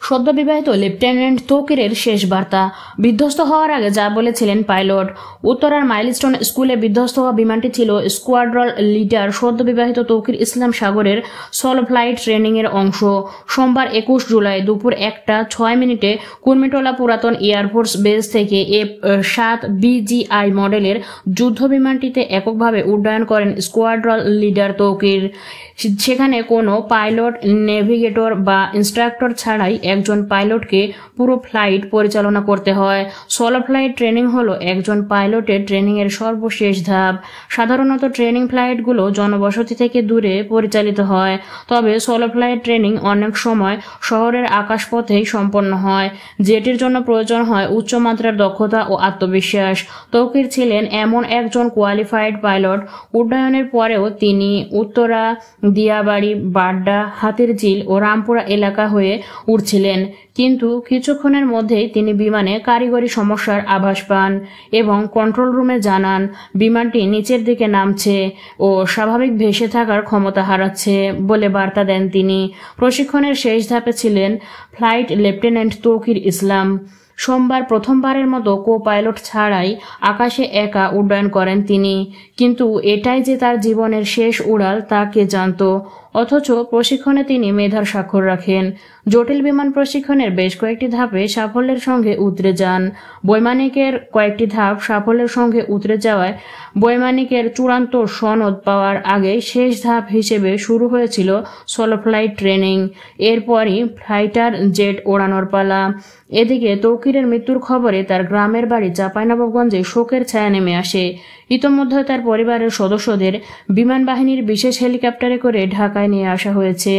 সদ্য বিবাহিত লেফটেন্যান্ট তৌকিরের শেষ বার্তা। বিধ্বস্ত হওয়ার আগে যা বলেছিলেন পাইলট। উত্তরার মাইলস্টোন স্কুলে বিধ্বস্ত হওয়া বিমানটি ছিল স্কোয়াড্রন লিডার সদ্য বিবাহিত তৌকির ইসলাম সাগরের সোলো ফ্লাইট ট্রেনিংয়ের অংশ। সোমবার 21 জুলাই দুপুর 1:06 কুর্মিটোলা পুরাতন এয়ারফোর্স বেস থেকে F-7 BGI মডেলের যুদ্ধ বিমানটিতে এককভাবে উড্ডয়ন করেন স্কোয়াড্রন লিডার তৌকির। সেখানে কোনো পাইলট, নেভিগেটর বা ইনস্ট্রাক্টর ছাড়াই একজন পাইলটকে পুরো ফ্লাইট পরিচালনা করতে হয়। সোলো ফ্লাইট ট্রেনিং হলো একজন পাইলটের ট্রেনিংয়ের সর্বশেষ ধাপ। সাধারণত ট্রেনিং ফ্লাইটগুলো জনবসতি থেকে দূরে পরিচালিত হয়, তবে সোলো ফ্লাইট ট্রেনিং অনেক সময় শহরের আকাশপথেই সম্পন্ন হয়, যেটির জন্য প্রয়োজন হয় উচ্চমাত্রার দক্ষতা ও আত্মবিশ্বাস। তৌকির ছিলেন এমন একজন কোয়ালিফাইড পাইলট, উড্ডয়নের পরেও তিনি উত্তরা, দিয়াবাড়ি, বাড্ডা, হাতিরঝিল ও রামপুরা এলাকা হয়ে উড়ছিলেন। কিন্তু কিছুক্ষণের মধ্যেই তিনি বিমানে কারিগরি সমস্যার আভাস পান এবং কন্ট্রোল রুমে জানান বিমানটি নিচের দিকে নামছে ও স্বাভাবিক ভেসে থাকার ক্ষমতা হারাচ্ছে বলে বার্তা দেন তিনি। প্রশিক্ষণের শেষ ধাপে ছিলেন ফ্লাইট লেফটেন্যান্ট তৌকির ইসলাম। সোমবার প্রথমবারের মতো কো পাইলট ছাড়াই আকাশে একা উড্ডয়ন করেন তিনি। কিন্তু এটাই যে তার জীবনের শেষ উড়াল তা কে জানত। অথচ প্রশিক্ষণে তিনি মেধার স্বাক্ষর রাখেন। জটিল বিমান প্রশিক্ষণের বেশ কয়েকটি ধাপে সাফল্যের সঙ্গে উতরে যান। বৈমানিকের কয়েকটি ধাপ সাফল্যের সঙ্গে উতরে যাওয়ায় বৈমানিকের চূড়ান্ত সনদ পাওয়ার আগে শেষ ধাপ হিসেবে শুরু হয়েছিল সোলো ফ্লাইট ট্রেনিং। এরপরই ফাইটার জেট ওড়ানোর পালা। এদিকে তৌকিরের মৃত্যুর খবরে তার গ্রামের বাড়ি চাঁপাইনবাবগঞ্জে শোকের ছায়া নেমে আসে। ইতোমধ্যে তার পরিবারের সদস্যদের বিমান বাহিনীর বিশেষ হেলিকপ্টারে করে ঢাকায় নিয়ে আসা হয়েছে।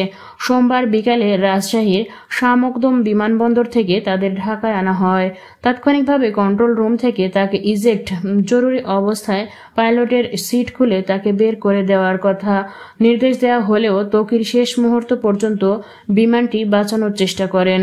সোমবার বিকালে রাজশাহীর শাহ-মখদুম বিমানবন্দর থেকে তাদের ঢাকায় আনা হয়। তাৎক্ষণিকভাবে কন্ট্রোল রুম থেকে তাকে ইজেক্ট, জরুরি অবস্থায় পাইলটের সিট খুলে তাকে বের করে দেওয়ার কথা নির্দেশ দেওয়া হলেও তৌকির শেষ মুহূর্ত পর্যন্ত বিমানটি বাঁচানোর চেষ্টা করেন।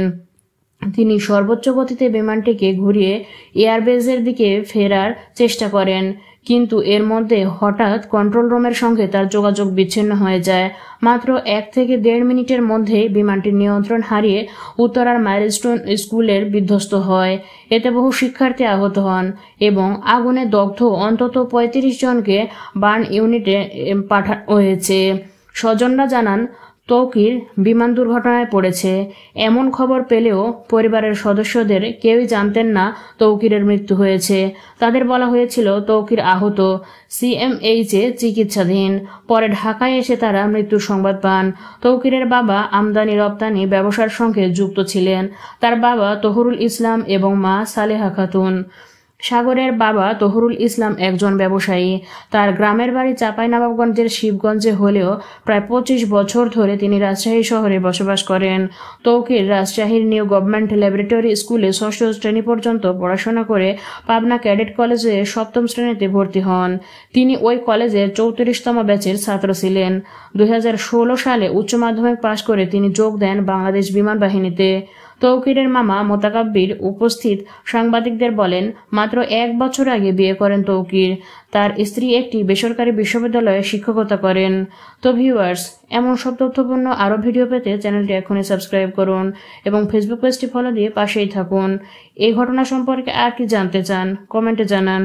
তিনি সর্বোচ্চ গতিতে বিমানটিকে ঘুরিয়ে এয়ারবেজের দিকে ফেরার চেষ্টা করেন, কিন্তু এর মধ্যে হঠাৎ কন্ট্রোল রুমের সঙ্গে তার যোগাযোগ বিচ্ছিন্ন হয়ে যায়। মাত্র 1 থেকে 1.5 মিনিটের মধ্যেই বিমানটি নিয়ন্ত্রণ হারিয়ে উত্তরার মাইলস্টোন স্কুলের বিধ্বস্ত হয়। এতে বহু শিক্ষার্থী আহত হন এবং আগুনে দগ্ধ অন্তত 35 জনকে বার্ন ইউনিটে পাঠানো হয়েছে। স্বজনরা জানান তৌকির বিমান দুর্ঘটনায় পড়েছে। এমন খবর পেলেও পরিবারের সদস্যদের কেউই জানতেন না তৌকিরের মৃত্যু হয়েছে। তাদের বলা হয়েছিল তৌকির আহত, CMH-এ চিকিৎসাধীন। পরে ঢাকায় এসে তারা মৃত্যুর সংবাদ পান। তৌকিরের বাবা আমদানি রপ্তানি ব্যবসার সঙ্গে যুক্ত ছিলেন। তার বাবা তহুরুল ইসলাম এবং মা সালেহা খাতুন। সাগরের বাবা তহুরুল ইসলাম একজন ব্যবসায়ী। তার গ্রামের বাড়ি চাঁপাইনবাবগঞ্জের শিবগঞ্জে হলেও প্রায় 25 বছর ধরে তিনি রাজশাহী শহরে বসবাস করেন। তৌকির রাজশাহীর নিউ গভর্নমেন্ট ল্যাবরেটরি স্কুলে 6ষ্ঠ শ্রেণী পর্যন্ত পড়াশোনা করে পাবনা ক্যাডেট কলেজে 7ম শ্রেণীতে ভর্তি হন। তিনি ওই কলেজের 34তম ব্যাচের ছাত্র ছিলেন। 2016 সালে উচ্চ মাধ্যমিক পাশ করে তিনি যোগ দেন বাংলাদেশ বিমান বাহিনীতে। তৌকিরের মামা মোতাকাব্বির উপস্থিত সাংবাদিকদের বলেন, মাত্র 1 বছর আগে বিয়ে করেন তৌকির। তার স্ত্রী একটি বেসরকারি বিশ্ববিদ্যালয়ে শিক্ষকতা করেন। তো ভিউয়ার্স, এমন সব তথ্যপূর্ণ আরও ভিডিও পেতে চ্যানেলটি এখনই সাবস্ক্রাইব করুন এবং ফেসবুক পেজটি ফলো দিয়ে পাশেই থাকুন। এই ঘটনা সম্পর্কে আর কি জানতে চান কমেন্টে জানান।